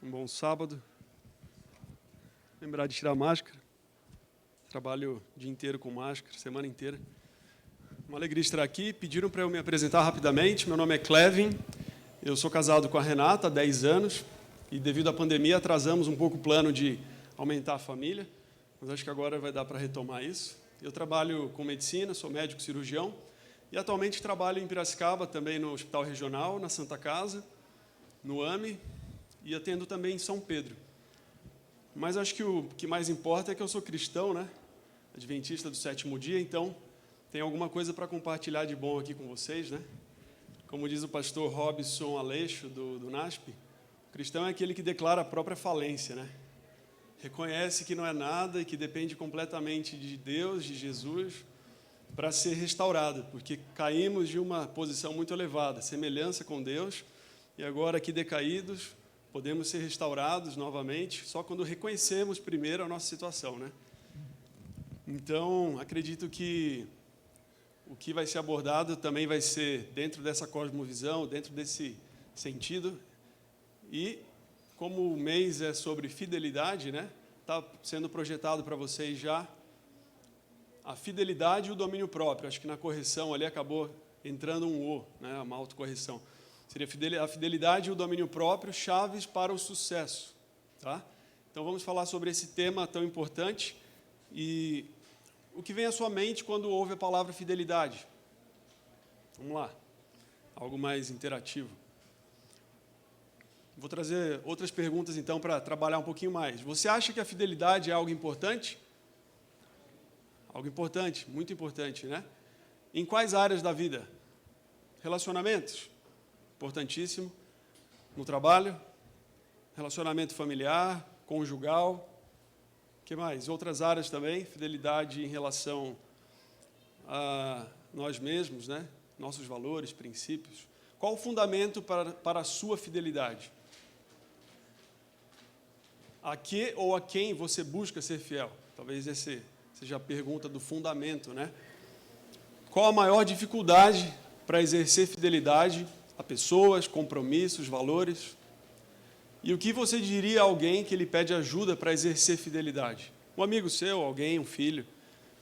Um bom sábado. Lembrar de tirar a máscara. Trabalho o dia inteiro com máscara, semana inteira. Uma alegria estar aqui. Pediram para eu me apresentar rapidamente. Meu nome é Clevin. Eu sou casado com a Renata há 10 anos. E, devido à pandemia, atrasamos um pouco o plano de aumentar a família. Mas acho que agora vai dar para retomar isso. Eu trabalho com medicina, sou médico cirurgião. E, atualmente, trabalho em Piracicaba, também no Hospital Regional, na Santa Casa, no AME, e atendo também em São Pedro. Mas acho que o que mais importa é que eu sou cristão, né? Adventista do sétimo dia, então tem alguma coisa para compartilhar de bom aqui com vocês, né? Como diz o pastor Robson Aleixo, do NASP, o cristão é aquele que declara a própria falência, né? Reconhece que não é nada e que depende completamente de Deus, de Jesus, para ser restaurado, porque caímos de uma posição muito elevada, semelhança com Deus, e agora aqui decaídos, podemos ser restaurados novamente só quando reconhecemos primeiro a nossa situação, né? Então, acredito que o que vai ser abordado também vai ser dentro dessa cosmovisão, dentro desse sentido. E, como o mês é sobre fidelidade, né? Está sendo projetado para vocês já a fidelidade e o domínio próprio. Acho que na correção ali acabou entrando um O, né? Uma autocorreção. Seria a fidelidade e o domínio próprio, chaves para o sucesso. Tá? Então, vamos falar sobre esse tema tão importante. E o que vem à sua mente quando ouve a palavra fidelidade? Vamos lá. Algo mais interativo. Vou trazer outras perguntas, então, para trabalhar um pouquinho mais. Você acha que a fidelidade é algo importante? Algo importante, muito importante, né? Em quais áreas da vida? Relacionamentos? Importantíssimo. No trabalho, relacionamento familiar, conjugal. O que mais? Outras áreas também, fidelidade em relação a nós mesmos, né? Nossos valores, princípios. Qual o fundamento para a sua fidelidade? A que ou a quem você busca ser fiel? Talvez essa seja a pergunta do fundamento, né? Qual a maior dificuldade para exercer fidelidade a pessoas, compromissos, valores? E o que você diria a alguém que lhe pede ajuda para exercer fidelidade? Um amigo seu, alguém, um filho.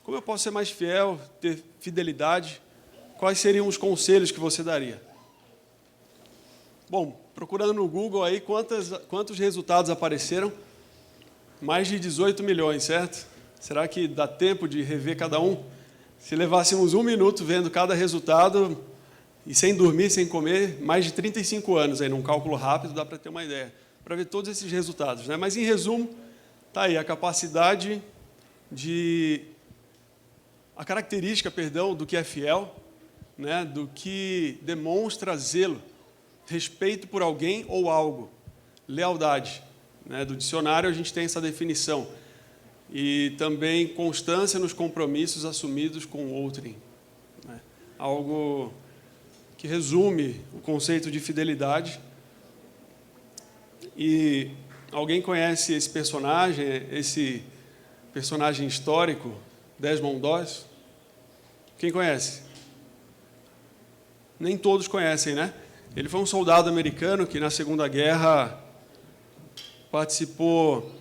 Como eu posso ser mais fiel, ter fidelidade? Quais seriam os conselhos que você daria? Bom, procurando no Google aí, quantos resultados apareceram? Mais de 18 milhões, certo? Será que dá tempo de rever cada um? Se levássemos 1 minuto vendo cada resultado, e sem dormir, sem comer, mais de 35 anos, aí, num cálculo rápido, dá para ter uma ideia, para ver todos esses resultados, né? Mas, em resumo, está aí a capacidade a característica, do que é fiel, né? Do que demonstra zelo, respeito por alguém ou algo, lealdade, né? Do dicionário a gente tem essa definição, e também constância nos compromissos assumidos com outrem, né? Algo que resume o conceito de fidelidade. E alguém conhece esse personagem histórico, Desmond Doss? Quem conhece? Nem todos conhecem, né? Ele foi um soldado americano que, na Segunda Guerra, participou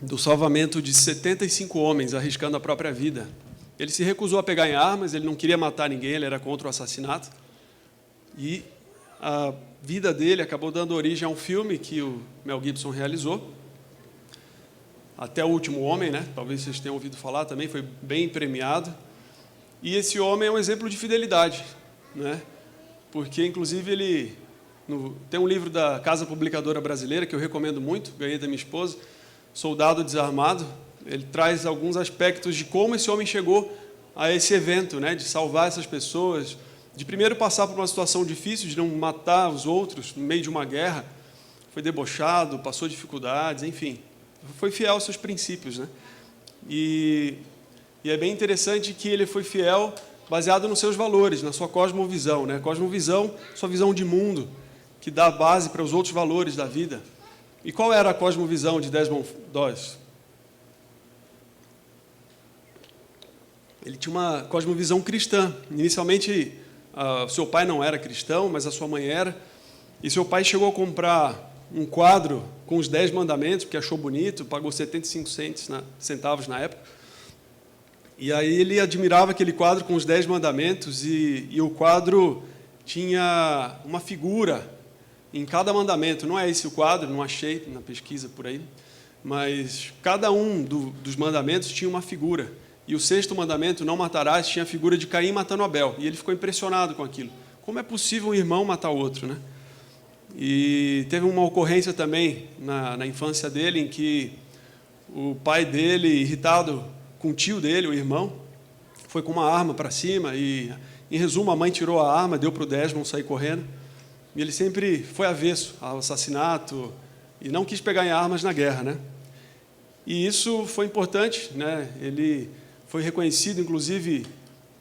do salvamento de 75 homens, arriscando a própria vida. Ele se recusou a pegar em armas, ele não queria matar ninguém, ele era contra o assassinato. E a vida dele acabou dando origem a um filme que o Mel Gibson realizou, Até o Último Homem, né? Talvez vocês tenham ouvido falar também, foi bem premiado. E esse homem é um exemplo de fidelidade, né? Porque, inclusive, ele tem um livro da Casa Publicadora Brasileira, que eu recomendo muito, ganhei da minha esposa, Soldado Desarmado. Ele traz alguns aspectos de como esse homem chegou a esse evento, né? De salvar essas pessoas, de primeiro passar por uma situação difícil, de não matar os outros no meio de uma guerra, foi debochado, passou dificuldades, enfim, foi fiel aos seus princípios, né? E é bem interessante que ele foi fiel baseado nos seus valores, na sua cosmovisão, né? Cosmovisão, sua visão de mundo, que dá base para os outros valores da vida. E qual era a cosmovisão de Desmond Doss? Ele tinha uma cosmovisão cristã. Inicialmente, seu pai não era cristão, mas a sua mãe era. E seu pai chegou a comprar um quadro com os 10 mandamentos, porque achou bonito, pagou 75 centavos na época. E aí ele admirava aquele quadro com os 10 mandamentos, e o quadro tinha uma figura em cada mandamento. Não é esse o quadro, não achei na pesquisa por aí, mas cada um dos mandamentos tinha uma figura. E o 6º mandamento, não matarás, tinha a figura de Caim matando Abel. E ele ficou impressionado com aquilo. Como é possível um irmão matar o outro, né? E teve uma ocorrência também na infância dele, em que o pai dele, irritado com o tio dele, o irmão, foi com uma arma para cima e, em resumo, a mãe tirou a arma, deu para o Desmond sair correndo. E ele sempre foi avesso ao assassinato e não quis pegar em armas na guerra, né? E isso foi importante, né? Ele foi reconhecido, inclusive,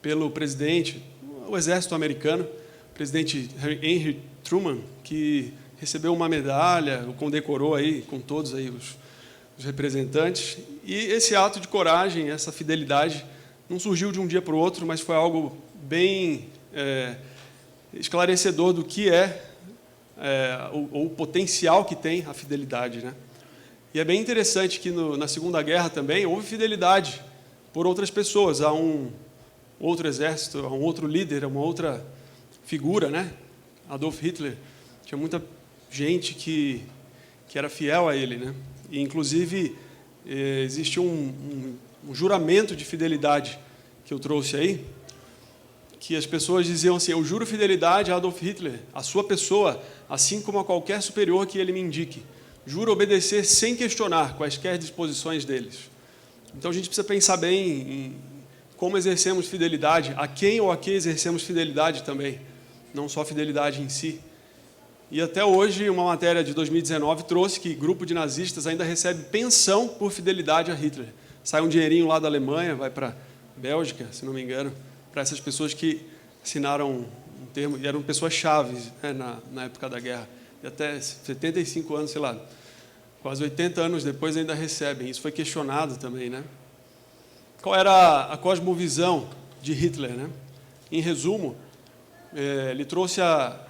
pelo presidente, o exército americano, o presidente Henry Truman, que recebeu uma medalha, o condecorou aí com todos aí os representantes. E esse ato de coragem, essa fidelidade, não surgiu de um dia para o outro, mas foi algo bem esclarecedor do que o potencial que tem a fidelidade, né? E é bem interessante que na Segunda Guerra também houve fidelidade por outras pessoas, a um outro exército, a um outro líder, a uma outra figura, né? Adolf Hitler. Tinha muita gente que era fiel a ele, né? E, inclusive, existe um juramento de fidelidade que eu trouxe aí, que as pessoas diziam assim: eu juro fidelidade a Adolf Hitler, a sua pessoa, assim como a qualquer superior que ele me indique. Juro obedecer sem questionar quaisquer disposições deles. Então, a gente precisa pensar bem em como exercemos fidelidade, a quem ou a que exercemos fidelidade também, não só fidelidade em si. E até hoje, uma matéria de 2019 trouxe que grupo de nazistas ainda recebe pensão por fidelidade a Hitler. Sai um dinheirinho lá da Alemanha, vai para a Bélgica, se não me engano, para essas pessoas que assinaram um termo, e eram pessoas chaves, né, na época da guerra. E até 75 anos, sei lá, quase 80 anos depois ainda recebem. Isso foi questionado também, né? Qual era a cosmovisão de Hitler, né? Em resumo, ele trouxe a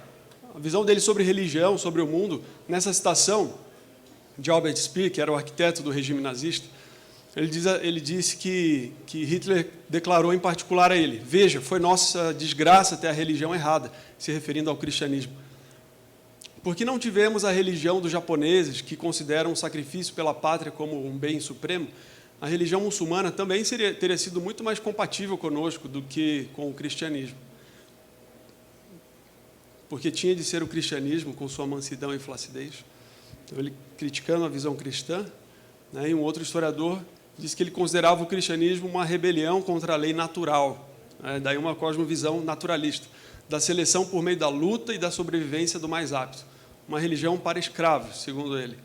visão dele sobre religião, sobre o mundo. Nessa citação de Albert Speer, que era o arquiteto do regime nazista, ele disse que Hitler declarou em particular a ele: veja, foi nossa desgraça ter a religião errada, se referindo ao cristianismo. Porque não tivemos a religião dos japoneses, que consideram o sacrifício pela pátria como um bem supremo, a religião muçulmana também teria sido muito mais compatível conosco do que com o cristianismo. Porque tinha de ser o cristianismo com sua mansidão e flacidez. Então, ele criticando a visão cristã, né, e um outro historiador disse que ele considerava o cristianismo uma rebelião contra a lei natural, né, daí uma cosmovisão naturalista, da seleção por meio da luta e da sobrevivência do mais apto, uma religião para escravos, segundo ele.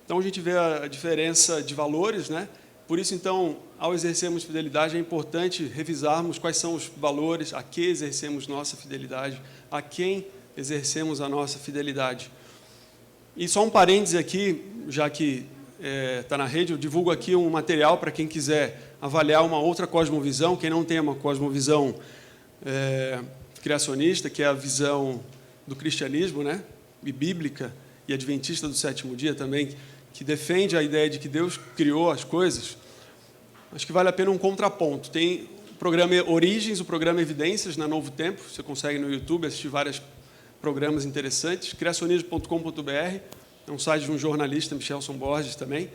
Então, a gente vê a diferença de valores, né? Por isso, então, ao exercermos fidelidade, é importante revisarmos quais são os valores, a que exercemos nossa fidelidade, a quem exercemos a nossa fidelidade. E só um parêntese aqui, já que está na rede, eu divulgo aqui um material para quem quiser avaliar uma outra cosmovisão, quem não tem uma cosmovisão criacionista, que é a visão do cristianismo, né, e bíblica, e adventista do sétimo dia também, que defende a ideia de que Deus criou as coisas. Acho que vale a pena um contraponto. Tem o programa Origens, o programa Evidências, na Novo Tempo, você consegue no YouTube assistir vários programas interessantes. Criacionismo.com.br, é um site de um jornalista, Michelson Borges, também.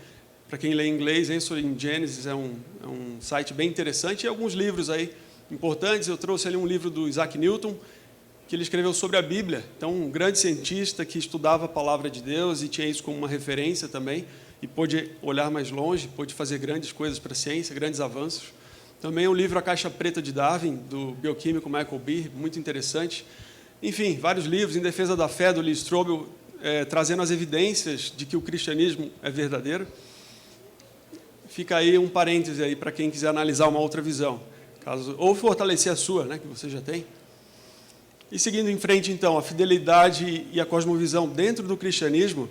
Para quem lê inglês, Answering in Genesis é um site bem interessante, e alguns livros aí importantes. Eu trouxe ali um livro do Isaac Newton, que ele escreveu sobre a Bíblia. Então, um grande cientista que estudava a palavra de Deus e tinha isso como uma referência também, e pôde olhar mais longe, pôde fazer grandes coisas para a ciência, grandes avanços. Também o livro A Caixa Preta de Darwin, do bioquímico Michael Behe, muito interessante. Enfim, vários livros em defesa da fé, do Lee Strobel, trazendo as evidências de que o cristianismo é verdadeiro. Fica aí um parêntese aí para quem quiser analisar uma outra visão, ou fortalecer a sua, né, que você já tem. E seguindo em frente, então, a fidelidade e a cosmovisão dentro do cristianismo,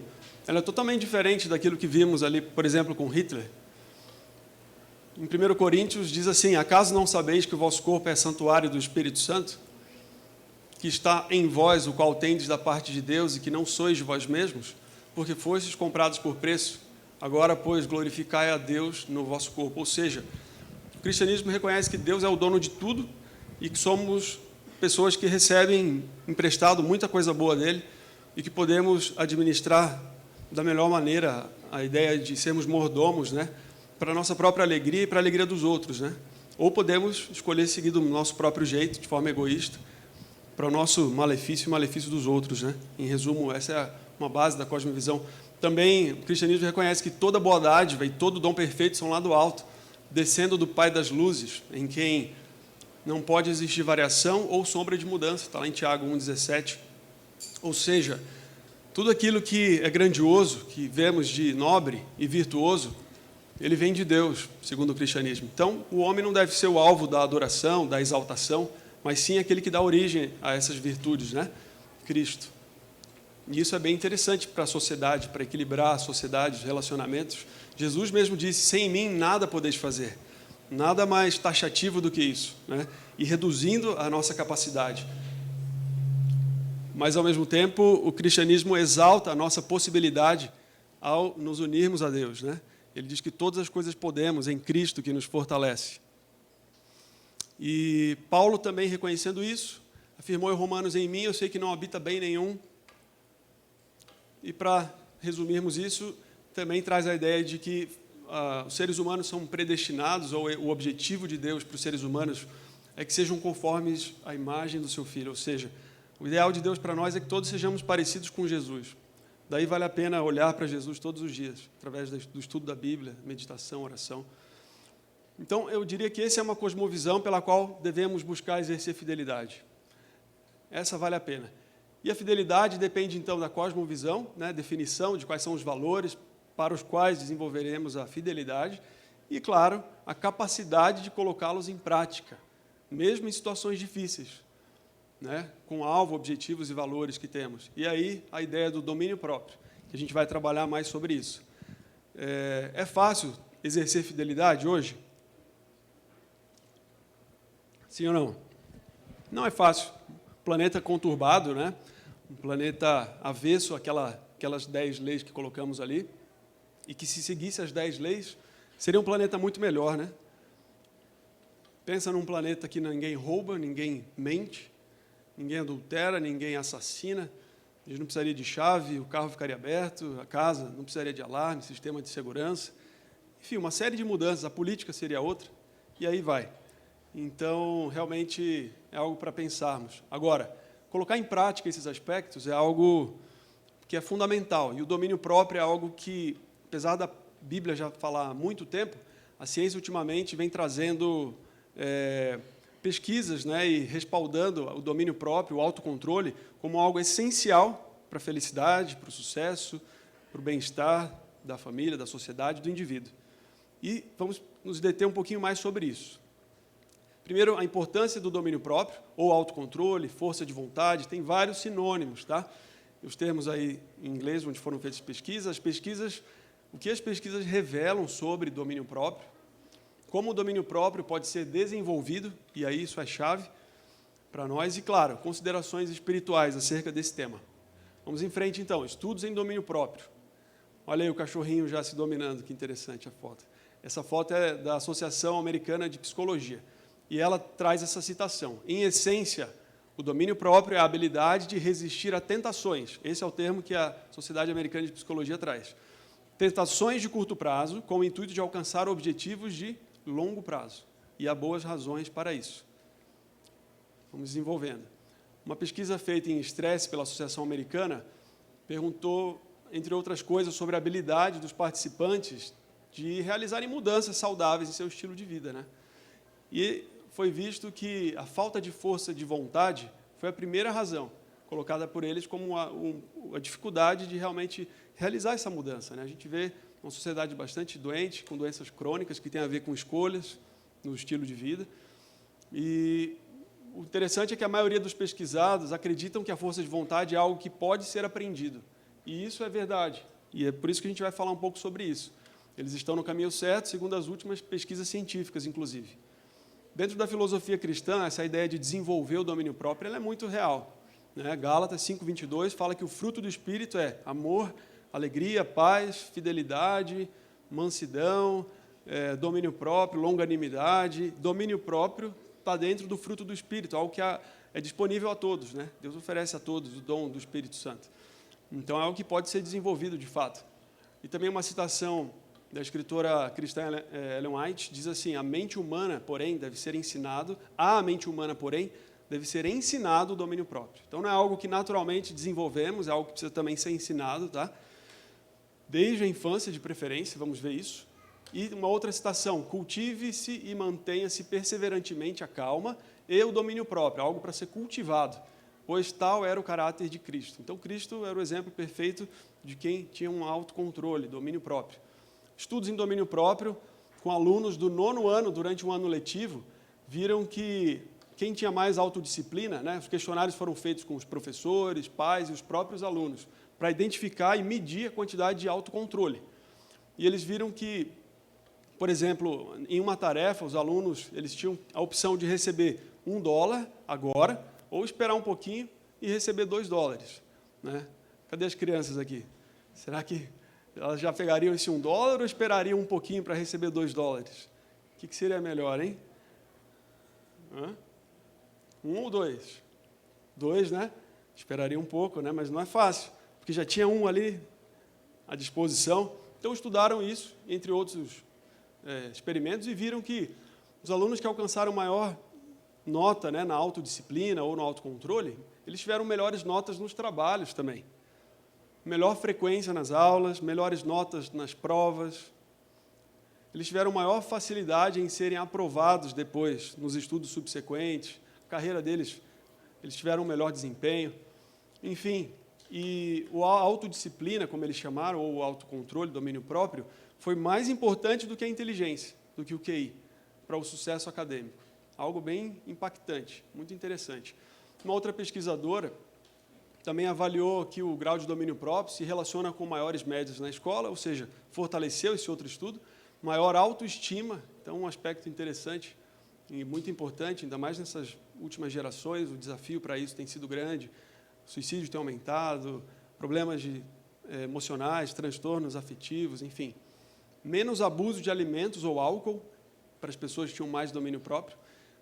ela é totalmente diferente daquilo que vimos ali, por exemplo, com Hitler. Em 1 Coríntios diz assim: acaso não sabeis que o vosso corpo é santuário do Espírito Santo, que está em vós, o qual tendes da parte de Deus, e que não sois de vós mesmos? porque fostes comprados por preço. Agora, pois, glorificai a Deus no vosso corpo. Ou seja, o cristianismo reconhece que Deus é o dono de tudo e que somos pessoas que recebem emprestado muita coisa boa dele e que podemos administrar da melhor maneira a ideia de sermos mordomos, né, para a nossa própria alegria e para a alegria dos outros, né? Ou podemos escolher seguir do nosso próprio jeito, de forma egoísta, para o nosso malefício e malefício dos outros, né? Em resumo, essa é uma base da cosmovisão. Também o cristianismo reconhece que toda boa dádiva e todo dom perfeito são lá do alto, descendo do Pai das luzes, em quem não pode existir variação ou sombra de mudança. Está lá em Tiago 1,17. Ou seja, tudo aquilo que é grandioso, que vemos de nobre e virtuoso, ele vem de Deus, segundo o cristianismo. Então, o homem não deve ser o alvo da adoração, da exaltação, mas sim aquele que dá origem a essas virtudes, né? Cristo. E isso é bem interessante para a sociedade, para equilibrar a sociedade, os relacionamentos. Jesus mesmo disse, sem mim nada podeis fazer. Nada mais taxativo do que isso, né? E reduzindo a nossa capacidade. Mas, ao mesmo tempo, o cristianismo exalta a nossa possibilidade ao nos unirmos a Deus, né? Ele diz que todas as coisas podemos em Cristo que nos fortalece. E Paulo também, reconhecendo isso, afirmou em Romanos, em mim eu sei que não habita bem nenhum. E para resumirmos isso, também traz a ideia de que os seres humanos são predestinados, ou o objetivo de Deus para os seres humanos é que sejam conformes à imagem do seu Filho. Ou seja, o ideal de Deus para nós é que todos sejamos parecidos com Jesus. Daí vale a pena olhar para Jesus todos os dias, através do estudo da Bíblia, meditação, oração. Então, eu diria que essa é uma cosmovisão pela qual devemos buscar exercer fidelidade. Essa vale a pena. E a fidelidade depende, então, da cosmovisão, né, definição de quais são os valores para os quais desenvolveremos a fidelidade e, claro, a capacidade de colocá-los em prática, mesmo em situações difíceis, né, com alvo, objetivos e valores que temos. E aí, a ideia do domínio próprio, que a gente vai trabalhar mais sobre isso. É fácil exercer fidelidade hoje? Sim ou não? Não é fácil. Planeta conturbado, né? Um planeta avesso àquelas 10 leis que colocamos ali, e que se seguisse as 10 leis, seria um planeta muito melhor, né? Pensa num planeta que ninguém rouba, ninguém mente, ninguém adultera, ninguém assassina, a gente não precisaria de chave, o carro ficaria aberto, a casa não precisaria de alarme, sistema de segurança, enfim, uma série de mudanças, a política seria outra, e aí vai. Então, realmente, é algo para pensarmos. Agora, colocar em prática esses aspectos é algo que é fundamental, e o domínio próprio é algo que, apesar da Bíblia já falar há muito tempo, a ciência ultimamente vem trazendo pesquisas, né, e respaldando o domínio próprio, o autocontrole, como algo essencial para a felicidade, para o sucesso, para o bem-estar da família, da sociedade, do indivíduo. E vamos nos deter um pouquinho mais sobre isso. Primeiro, a importância do domínio próprio, ou autocontrole, força de vontade, tem vários sinônimos, tá? Os termos aí em inglês, onde foram feitas pesquisas, o que as pesquisas revelam sobre domínio próprio, como o domínio próprio pode ser desenvolvido, e aí isso é chave para nós, e, claro, considerações espirituais acerca desse tema. Vamos em frente, então, estudos em domínio próprio. Olha aí o cachorrinho já se dominando, que interessante a foto. Essa foto é da Associação Americana de Psicologia, e ela traz essa citação. Em essência, o domínio próprio é a habilidade de resistir a tentações. Esse é o termo que a Sociedade Americana de Psicologia traz. Tentações de curto prazo, com o intuito de alcançar objetivos de longo prazo. E há boas razões para isso. Vamos desenvolvendo. Uma pesquisa feita em estresse pela Associação Americana perguntou, entre outras coisas, sobre a habilidade dos participantes de realizarem mudanças saudáveis em seu estilo de vida, né? E foi visto que a falta de força de vontade foi a primeira razão colocada por eles como a dificuldade de realmente realizar essa mudança, né? A gente vê uma sociedade bastante doente, com doenças crônicas que têm a ver com escolhas no estilo de vida. E o interessante é que a maioria dos pesquisados acreditam que a força de vontade é algo que pode ser aprendido. E isso é verdade. E é por isso que a gente vai falar um pouco sobre isso. Eles estão no caminho certo, segundo as últimas pesquisas científicas, inclusive. Dentro da filosofia cristã, essa ideia de desenvolver o domínio próprio ela é muito real, né? Gálatas 5:22 fala que o fruto do Espírito é amor, alegria, paz, fidelidade, mansidão, domínio próprio, longanimidade. Domínio próprio está dentro do fruto do Espírito, algo que é disponível a todos, né? Deus oferece a todos o dom do Espírito Santo. Então, é algo que pode ser desenvolvido de fato. E também uma citação da escritora cristã Ellen White, diz assim: a mente humana, porém, deve ser ensinado o domínio próprio. Então, não é algo que naturalmente desenvolvemos, é algo que precisa também ser ensinado, tá? Desde a infância, de preferência, vamos ver isso. E uma outra citação: cultive-se e mantenha-se perseverantemente a calma e o domínio próprio, algo para ser cultivado, pois tal era o caráter de Cristo. Então, Cristo era o exemplo perfeito de quem tinha um autocontrole, domínio próprio. Estudos em domínio próprio, com alunos do 9º ano, durante um ano letivo, viram que quem tinha mais autodisciplina, né, os questionários foram feitos com os professores, pais e os próprios alunos, para identificar e medir a quantidade de autocontrole. E eles viram que, por exemplo, em uma tarefa, os alunos eles tinham a opção de receber $1 agora, ou esperar um pouquinho e receber $2. Né? Cadê as crianças aqui? Será que elas já pegariam esse $1 ou esperariam um pouquinho para receber $2? O que seria melhor, hein? 1 ou 2? 2, né? Esperaria um pouco, né? Mas não é fácil, porque já tinha um ali à disposição. Então, estudaram isso, entre outros experimentos, e viram que os alunos que alcançaram maior nota, né, na autodisciplina ou no autocontrole, eles tiveram melhores notas nos trabalhos também. Melhor frequência nas aulas, melhores notas nas provas. Eles tiveram maior facilidade em serem aprovados depois, nos estudos subsequentes. A carreira deles, eles tiveram um melhor desempenho. Enfim, e a autodisciplina, como eles chamaram, ou o autocontrole, domínio próprio, foi mais importante do que a inteligência, do que o QI, para o sucesso acadêmico. Algo bem impactante, muito interessante. Uma outra pesquisadora também avaliou que o grau de domínio próprio se relaciona com maiores médias na escola, ou seja, fortaleceu esse outro estudo, maior autoestima, então um aspecto interessante e muito importante, ainda mais nessas últimas gerações, o desafio para isso tem sido grande, o suicídio tem aumentado, problemas emocionais, transtornos afetivos, enfim. Menos abuso de alimentos ou álcool, para as pessoas que tinham mais domínio próprio,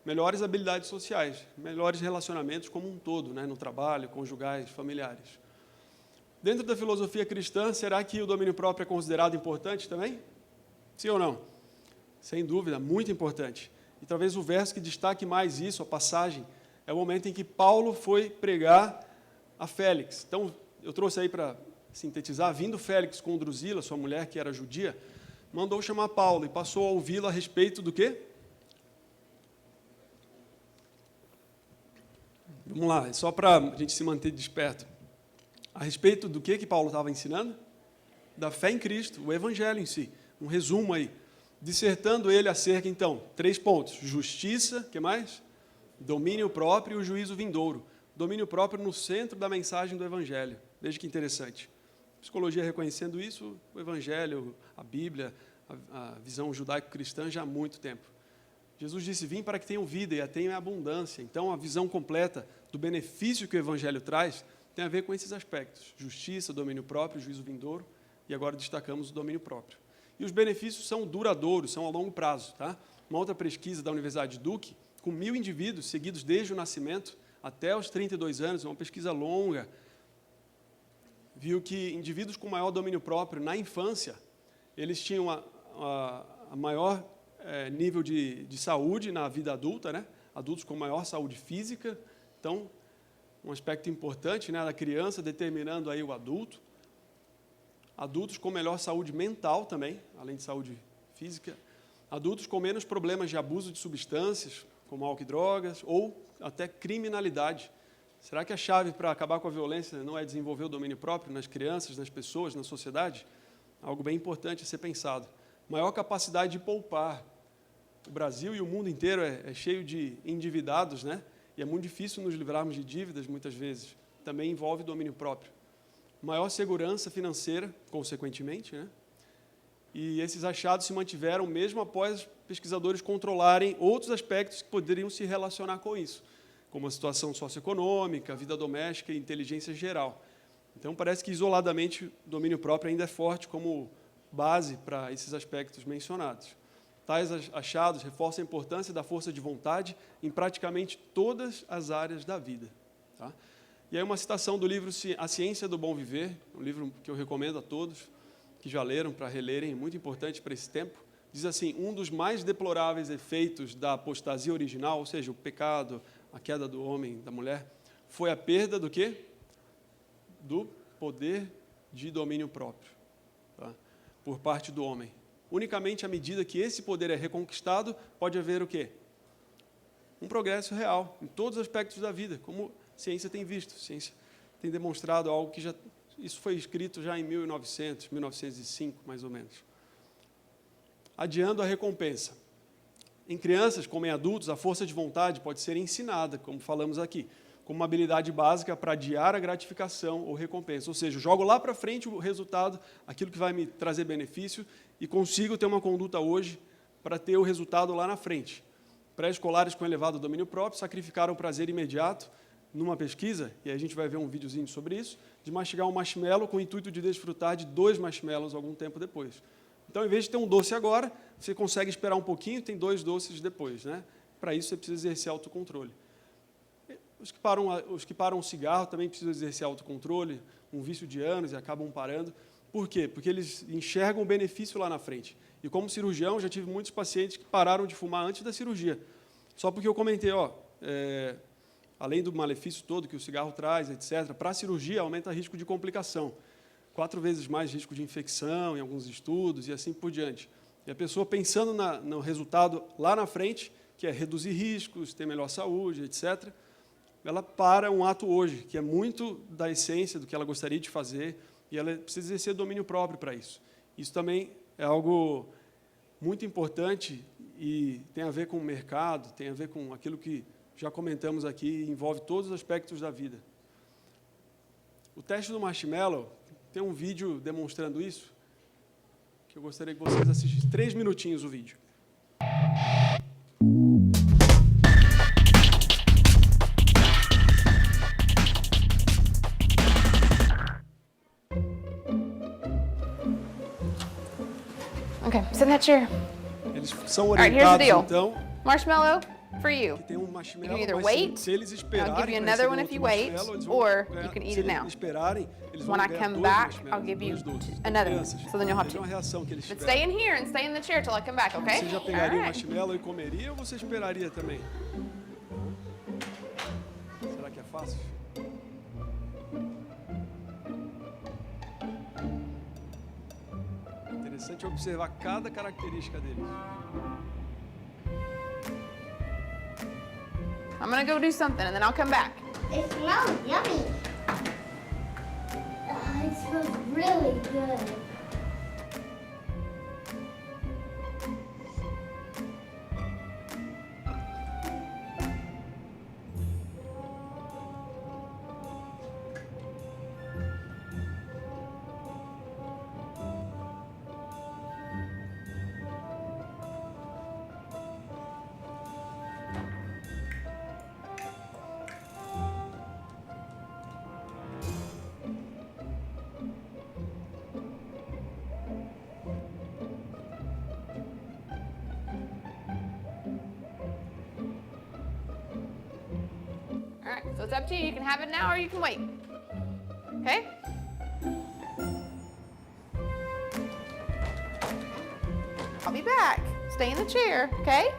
melhores habilidades sociais, melhores relacionamentos como um todo, né, no trabalho, conjugais, familiares. Dentro da filosofia cristã, será que o domínio próprio é considerado importante também? Sim ou não? Sem dúvida, muito importante. E talvez o verso que destaque mais isso, a passagem, é o momento em que Paulo foi pregar a Félix. Então, eu trouxe aí para sintetizar, vindo Félix com Drusila, sua mulher, que era judia, mandou chamar Paulo e passou a ouvi-lo a respeito do quê? Vamos lá, só para a gente se manter desperto. A respeito do que Paulo estava ensinando? Da fé em Cristo, o Evangelho em si. Um resumo aí. Dissertando ele acerca, então, 3 pontos. Justiça, que mais? Domínio próprio e o juízo vindouro. Domínio próprio no centro da mensagem do Evangelho. Veja que interessante. A psicologia reconhecendo isso, o Evangelho, a Bíblia, a visão judaico-cristã já há muito tempo. Jesus disse: vim para que tenham vida e a tenham em abundância. Então, a visão completa do benefício que o Evangelho traz tem a ver com esses aspectos. Justiça, domínio próprio, juízo vindouro, e agora destacamos o domínio próprio. E os benefícios são duradouros, são a longo prazo. Tá? Uma outra pesquisa da Universidade de Duke, com 1.000 indivíduos seguidos desde o nascimento até os 32 anos, uma pesquisa longa, viu que indivíduos com maior domínio próprio na infância, eles tinham a maior nível de saúde na vida adulta, né? Adultos com maior saúde física, então, um aspecto importante, né, da criança determinando aí o adulto. Adultos com melhor saúde mental também, além de saúde física. Adultos com menos problemas de abuso de substâncias, como álcool e drogas, ou até criminalidade. Será que a chave para acabar com a violência não é desenvolver o domínio próprio nas crianças, nas pessoas, na sociedade? Algo bem importante a ser pensado. Maior capacidade de poupar. O Brasil e o mundo inteiro é cheio de endividados, né? E é muito difícil nos livrarmos de dívidas, muitas vezes. Também envolve domínio próprio. Maior segurança financeira, consequentemente, né? E esses achados se mantiveram mesmo após pesquisadores controlarem outros aspectos que poderiam se relacionar com isso, como a situação socioeconômica, a vida doméstica e inteligência geral. Então, parece que, isoladamente, o domínio próprio ainda é forte como base para esses aspectos mencionados. Tais achados reforçam a importância da força de vontade em praticamente todas as áreas da vida. Tá? E aí uma citação do livro A Ciência do Bom Viver, um livro que eu recomendo a todos que já leram para relerem, muito importante para esse tempo. Diz assim: um dos mais deploráveis efeitos da apostasia original, ou seja, o pecado, a queda do homem, da mulher, foi a perda do quê? Do poder de domínio próprio, tá? Por parte do homem. Unicamente à medida que esse poder é reconquistado, pode haver o quê? Um progresso real em todos os aspectos da vida, como a ciência tem visto. A ciência tem demonstrado algo que já... Isso foi escrito já em 1900, 1905, mais ou menos. Adiando a recompensa. Em crianças, como em adultos, a força de vontade pode ser ensinada, como falamos aqui, como uma habilidade básica para adiar a gratificação ou recompensa. Ou seja, eu jogo lá para frente o resultado, aquilo que vai me trazer benefício, e consigo ter uma conduta hoje para ter o resultado lá na frente. Pré-escolares com elevado domínio próprio sacrificaram o prazer imediato numa pesquisa, e a gente vai ver um videozinho sobre isso, de mastigar um marshmallow com o intuito de desfrutar de 2 marshmallows algum tempo depois. Então, em vez de ter um doce agora, você consegue esperar um pouquinho e tem 2 doces depois, né? Para isso, você precisa exercer autocontrole. Os que param o cigarro também precisam exercer autocontrole, um vício de anos e acabam parando. Por quê? Porque eles enxergam o benefício lá na frente. E como cirurgião, já tive muitos pacientes que pararam de fumar antes da cirurgia. Só porque eu comentei, além do malefício todo que o cigarro traz, etc., para a cirurgia aumenta o risco de complicação. 4 vezes mais risco de infecção em alguns estudos e assim por diante. E a pessoa pensando no resultado lá na frente, que é reduzir riscos, ter melhor saúde, etc., ela para um ato hoje, que é muito da essência do que ela gostaria de fazer, e ela precisa exercer domínio próprio para isso. Isso também é algo muito importante e tem a ver com o mercado, tem a ver com aquilo que já comentamos aqui, envolve todos os aspectos da vida. O teste do marshmallow, tem um vídeo demonstrando isso, que eu gostaria que vocês assistissem. 3 minutinhos o vídeo. Okay, sit in that chair. Eles são All right, here's the orientados, deal. então, Marshmallow for you. que tem um You marshmallow, can either mas wait, se eles I'll esperarem, give you para another receber one if outro you wait, marshmallow, eles vão or ganhar- you can eat se it eles now. esperarem, eles vão When I ganhar come 2 back, marshmallows, I'll give you 2 doces. another one, Crianças, so then you'll have vejam two. a reação que eles But tiveram. stay in here and stay in the chair till I come back, okay? Você já All pegaria o right. marshmallow e comeria, ou você esperaria também? Será que é fácil? Interessante observar cada característica deles. I'm gonna go do something and then I'll come back. It smells yummy. It smells really good. All right, so it's up to you. You can have it now or you can wait. Okay? I'll be back. Stay in the chair, okay?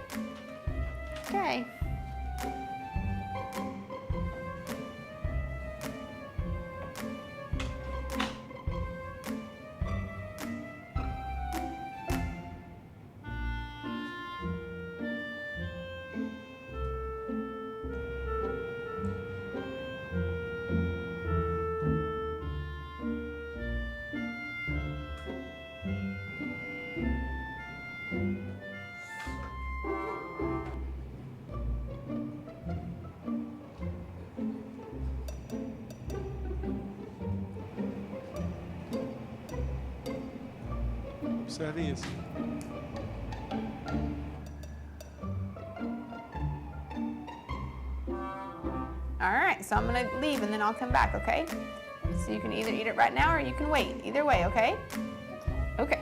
Okay. Observem isso. All right, so I'm gonna leave and then I'll come back, okay? So you can either eat it right now or you can wait. Either way, okay? Okay.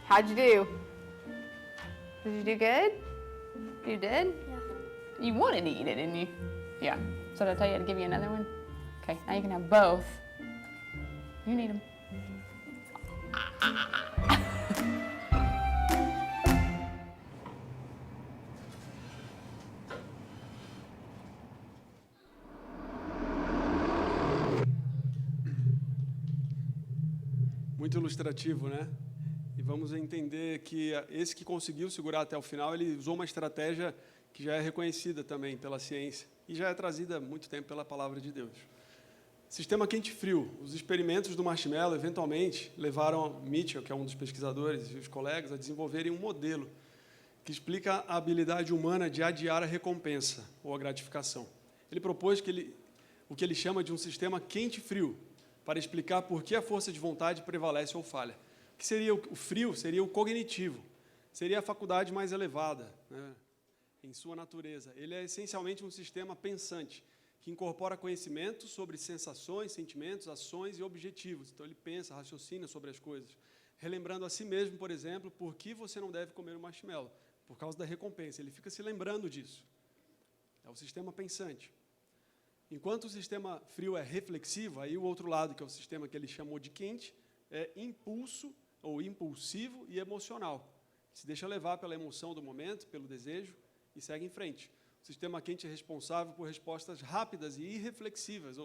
How'd you do? Did you do good? You did? Yeah. You wanted to eat it, didn't you? Yeah. So did I tell you to give you another one? Okay, now you can have both. You need them. Muito ilustrativo, né? E vamos entender que esse que conseguiu segurar até o final, ele usou uma estratégia que já é reconhecida também pela ciência e já é trazida há muito tempo pela palavra de Deus. Sistema quente-frio. Os experimentos do marshmallow, eventualmente, levaram Mitchell, que é um dos pesquisadores, e os colegas, a desenvolverem um modelo que explica a habilidade humana de adiar a recompensa ou a gratificação. Ele propôs o que ele chama de um sistema quente-frio, para explicar por que a força de vontade prevalece ou falha. O que seria o frio? Seria o cognitivo, seria a faculdade mais elevada, né, em sua natureza. Ele é essencialmente um sistema pensante, que incorpora conhecimento sobre sensações, sentimentos, ações e objetivos. Então, ele pensa, raciocina sobre as coisas, relembrando a si mesmo, por exemplo, por que você não deve comer o marshmallow, por causa da recompensa. Ele fica se lembrando disso. É o sistema pensante. Enquanto o sistema frio é reflexivo, aí o outro lado, que é o sistema que ele chamou de quente, é impulso, ou impulsivo e emocional. Se deixa levar pela emoção do momento, pelo desejo, e segue em frente. O sistema quente é responsável por respostas rápidas e irreflexivas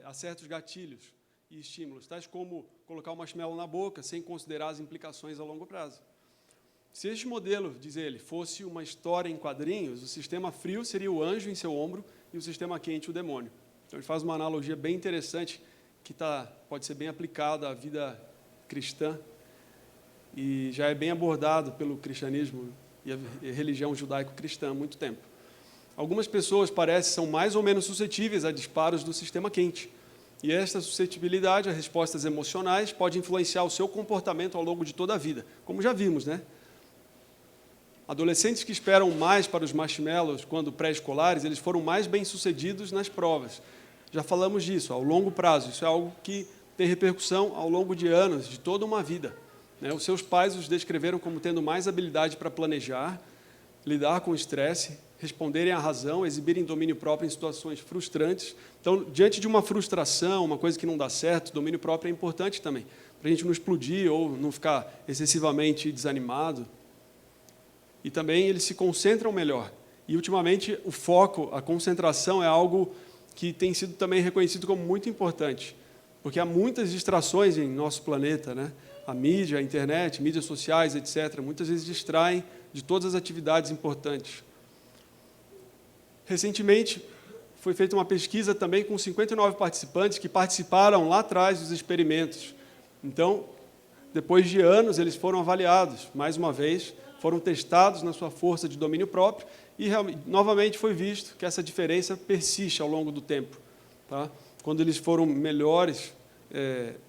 a certos gatilhos e estímulos, tais como colocar o marshmallow na boca, sem considerar as implicações a longo prazo. Se este modelo, diz ele, fosse uma história em quadrinhos, o sistema frio seria o anjo em seu ombro e o sistema quente o demônio. Então, ele faz uma analogia bem interessante que pode ser bem aplicada à vida cristã e já é bem abordado pelo cristianismo e a religião judaico-cristã há muito tempo. Algumas pessoas são mais ou menos suscetíveis a disparos do sistema quente. E esta suscetibilidade a respostas emocionais pode influenciar o seu comportamento ao longo de toda a vida, como já vimos, né? Adolescentes que esperam mais para os marshmallows quando pré-escolares, eles foram mais bem-sucedidos nas provas. Já falamos disso, ao longo prazo. Isso é algo que tem repercussão ao longo de anos, de toda uma vida. Os seus pais os descreveram como tendo mais habilidade para planejar, lidar com o estresse, responderem à razão, exibirem domínio próprio em situações frustrantes. Então, diante de uma frustração, uma coisa que não dá certo, domínio próprio é importante também, para a gente não explodir ou não ficar excessivamente desanimado. E também eles se concentram melhor. E, ultimamente, o foco, a concentração é algo que tem sido também reconhecido como muito importante, porque há muitas distrações em nosso planeta, né? A mídia, a internet, mídias sociais, etc., muitas vezes distraem de todas as atividades importantes. Recentemente, foi feita uma pesquisa também com 59 participantes que participaram lá atrás dos experimentos. Então, depois de anos, eles foram avaliados, mais uma vez, foram testados na sua força de domínio próprio e, novamente, foi visto que essa diferença persiste ao longo do tempo. Tá? Quando eles foram melhores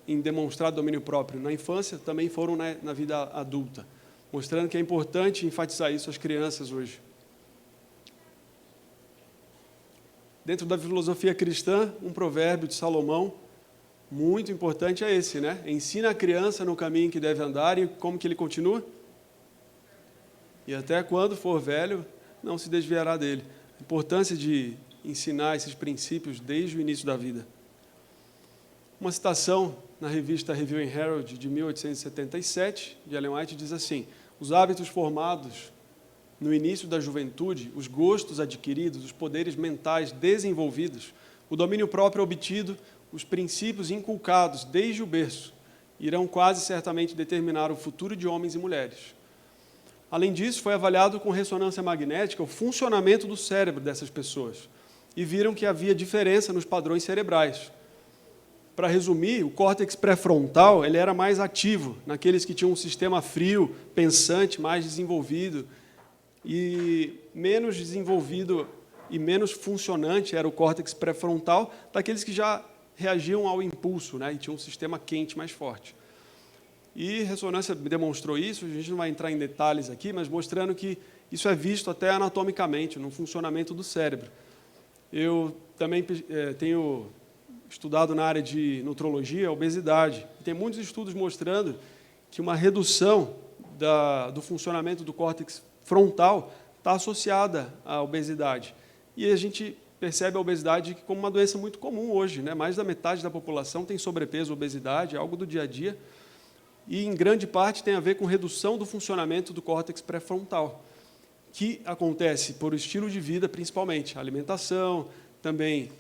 em demonstrar domínio próprio na infância, também foram na vida adulta, mostrando que é importante enfatizar isso às crianças hoje. Dentro da filosofia cristã, um provérbio de Salomão muito importante é esse, né? Ensina a criança no caminho que deve andar e como que ele continua? E até quando for velho, não se desviará dele. A importância de ensinar esses princípios desde o início da vida. Uma citação na revista Review and Herald, de 1877, de Ellen White, diz assim: os hábitos formados no início da juventude, os gostos adquiridos, os poderes mentais desenvolvidos, o domínio próprio obtido, os princípios inculcados desde o berço, irão quase certamente determinar o futuro de homens e mulheres. Além disso, foi avaliado com ressonância magnética o funcionamento do cérebro dessas pessoas e viram que havia diferença nos padrões cerebrais. Para resumir, o córtex pré-frontal ele era mais ativo naqueles que tinham um sistema frio, pensante, mais desenvolvido, e menos desenvolvido e menos funcionante era o córtex pré-frontal daqueles que já reagiam ao impulso, né, e tinham um sistema quente mais forte. E ressonância demonstrou isso, a gente não vai entrar em detalhes aqui, mas mostrando que isso é visto até anatomicamente, no funcionamento do cérebro. Eu também tenho estudado na área de nutrologia a obesidade. Tem muitos estudos mostrando que uma redução do funcionamento do córtex frontal está associada à obesidade. E a gente percebe a obesidade como uma doença muito comum hoje, né? Mais da metade da população tem sobrepeso, obesidade, é algo do dia a dia, e em grande parte tem a ver com redução do funcionamento do córtex pré-frontal, que acontece por estilo de vida, principalmente, a alimentação, também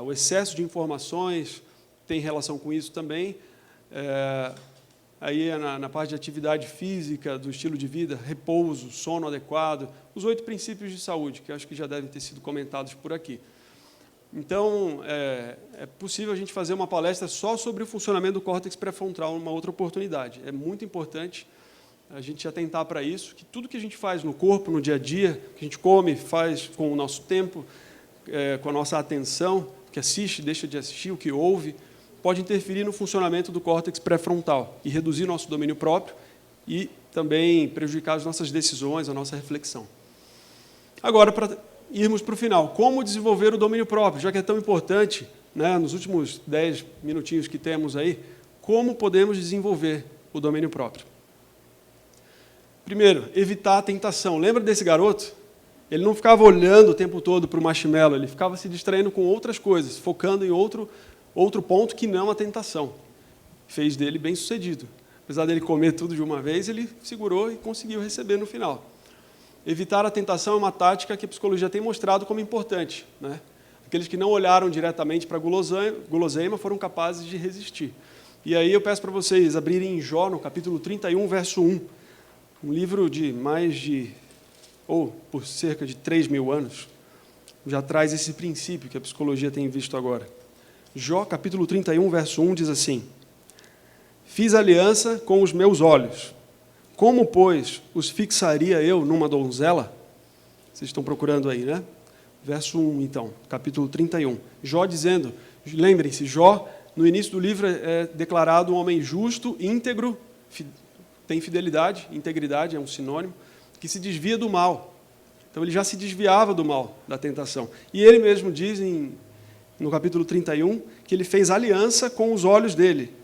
o excesso de informações tem relação com isso também, aí na parte de atividade física, do estilo de vida, repouso, sono adequado, os 8 princípios de saúde, que eu acho que já devem ter sido comentados por aqui. Então, é possível a gente fazer uma palestra só sobre o funcionamento do córtex pré-frontal numa outra oportunidade. É muito importante a gente atentar para isso, que tudo que a gente faz no corpo, no dia a dia, que a gente come, faz com o nosso tempo, com a nossa atenção, que assiste, deixa de assistir, o que ouve, pode interferir no funcionamento do córtex pré-frontal e reduzir nosso domínio próprio e também prejudicar as nossas decisões, a nossa reflexão. Agora, para irmos para o final, como desenvolver o domínio próprio, já que é tão importante, né, nos últimos 10 minutinhos que temos aí, como podemos desenvolver o domínio próprio? Primeiro, evitar a tentação. Lembra desse garoto? Ele não ficava olhando o tempo todo para o marshmallow, ele ficava se distraindo com outras coisas, focando em outro ponto que não a tentação. Fez dele bem-sucedido. Apesar dele comer tudo de uma vez, ele segurou e conseguiu receber no final. Evitar a tentação é uma tática que a psicologia tem mostrado como importante, né? Aqueles que não olharam diretamente para a guloseima foram capazes de resistir. E aí eu peço para vocês abrirem em Jó, no capítulo 31, verso 1, um livro de por cerca de 3.000 anos, já traz esse princípio que a psicologia tem visto agora. Jó, capítulo 31, verso 1, diz assim: fiz aliança com os meus olhos. Como, pois, os fixaria eu numa donzela? Vocês estão procurando aí, né? Verso 1, então, capítulo 31. Jó dizendo, lembrem-se, Jó, no início do livro, é declarado um homem justo, íntegro, tem fidelidade, integridade é um sinônimo, que se desvia do mal. Então, ele já se desviava do mal, da tentação. E ele mesmo diz, no capítulo 31, que ele fez aliança com os olhos dele.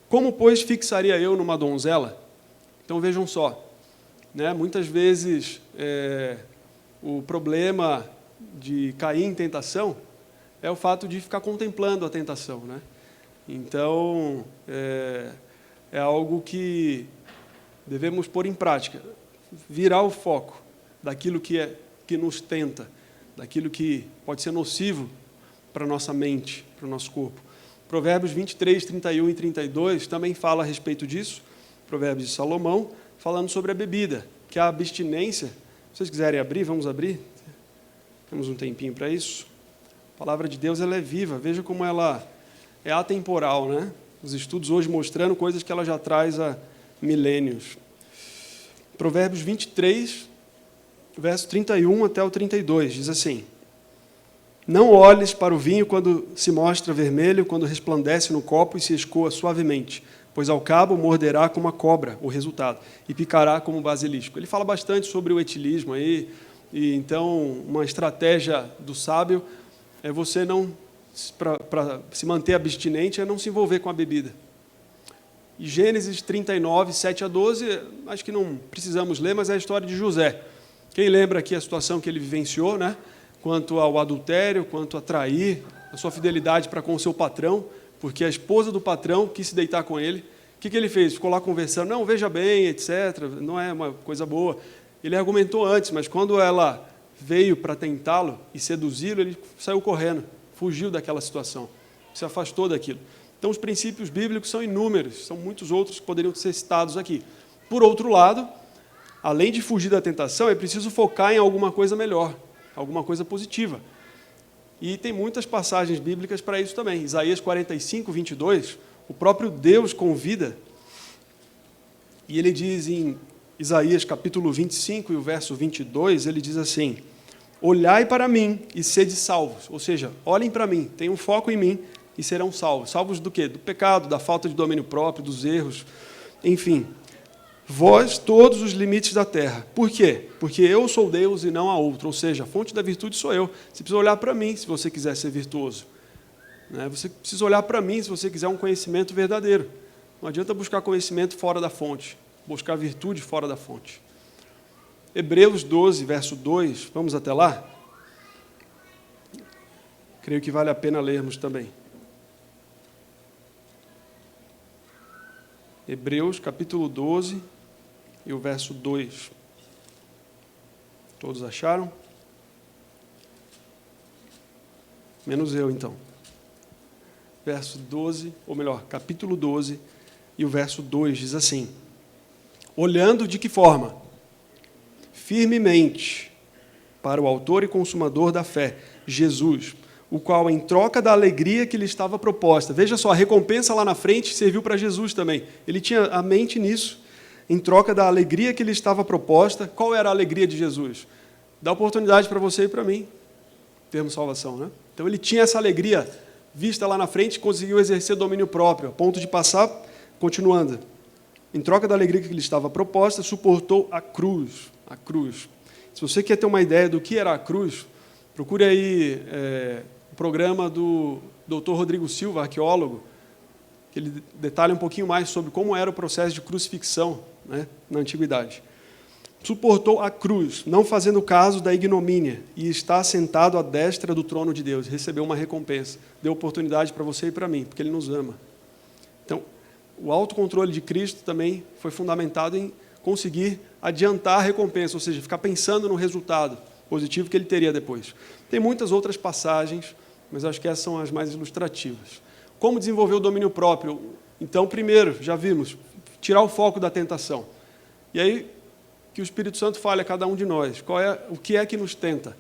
Como, pois, fixaria eu numa donzela? Então, vejam só, né? Muitas vezes o problema de cair em tentação é o fato de ficar contemplando a tentação, né? Então, é algo que devemos pôr em prática, virar o foco daquilo que nos tenta, daquilo que pode ser nocivo para a nossa mente, para o nosso corpo. Provérbios 23, 31 e 32 também fala a respeito disso, Provérbios de Salomão, falando sobre a bebida, que a abstinência, se vocês quiserem abrir, vamos abrir, temos um tempinho para isso. A palavra de Deus ela é viva, veja como ela é atemporal, né? Os estudos hoje mostrando coisas que ela já traz há milênios. Provérbios 23, verso 31 até o 32, diz assim: não olhes para o vinho quando se mostra vermelho, quando resplandece no copo e se escoa suavemente, pois ao cabo morderá como a cobra, o resultado, e picará como o basilisco. Ele fala bastante sobre o etilismo aí, e então uma estratégia do sábio é você não, para se manter abstinente, é não se envolver com a bebida. E Gênesis 39, 7 a 12, acho que não precisamos ler, mas é a história de José. Quem lembra aqui a situação que ele vivenciou, né? Quanto ao adultério, quanto a trair, a sua fidelidade para com o seu patrão, porque a esposa do patrão quis se deitar com ele. O que ele fez? Ficou lá conversando, não, veja bem, etc., não é uma coisa boa. Ele argumentou antes, mas quando ela veio para tentá-lo e seduzi-lo, ele saiu correndo, fugiu daquela situação, se afastou daquilo. Então, os princípios bíblicos são inúmeros, são muitos outros que poderiam ser citados aqui. Por outro lado, além de fugir da tentação, é preciso focar em alguma coisa melhor, alguma coisa positiva. E tem muitas passagens bíblicas para isso também. Isaías 45, 22, o próprio Deus convida, e ele diz em Isaías capítulo 25 e o verso 22, ele diz assim: olhai para mim e sede salvos, ou seja, olhem para mim, tenham foco em mim e serão salvos. Salvos do quê? Do pecado, da falta de domínio próprio, dos erros, enfim. Vós, todos os limites da terra. Por quê? Porque eu sou Deus e não há outro. Ou seja, a fonte da virtude sou eu. Você precisa olhar para mim se você quiser ser virtuoso. Você precisa olhar para mim se você quiser um conhecimento verdadeiro. Não adianta buscar conhecimento fora da fonte. Buscar virtude fora da fonte. Hebreus 12, verso 2. Vamos até lá? Creio que vale a pena lermos também. Hebreus, capítulo 12, e o verso 2. Todos acharam? Menos eu, então. Verso 12, ou melhor, capítulo 12, e o verso 2 diz assim: olhando de que forma? Firmemente para o autor e consumador da fé, Jesus, o qual, em troca da alegria que lhe estava proposta, veja só, a recompensa lá na frente serviu para Jesus também. Ele tinha a mente nisso. Em troca da alegria que lhe estava proposta, qual era a alegria de Jesus? Dá oportunidade para você e para mim termos salvação, né? Então, ele tinha essa alegria vista lá na frente, conseguiu exercer domínio próprio, a ponto de passar, continuando. Em troca da alegria que lhe estava proposta, suportou a cruz. A cruz. Se você quer ter uma ideia do que era a cruz, procure aí o programa do Dr. Rodrigo Silva, arqueólogo, que ele detalha um pouquinho mais sobre como era o processo de crucifixão, né, na antiguidade. Suportou a cruz, não fazendo caso da ignomínia, e está sentado à destra do trono de Deus. Recebeu uma recompensa, deu oportunidade para você e para mim, porque Ele nos ama. Então, o autocontrole de Cristo também foi fundamentado em conseguir adiantar a recompensa, ou seja, ficar pensando no resultado positivo que Ele teria depois. Tem muitas outras passagens, mas acho que essas são as mais ilustrativas. Como desenvolver o domínio próprio? Então, primeiro, já vimos, tirar o foco da tentação. E aí, que o Espírito Santo fale a cada um de nós. O que é que nos tenta?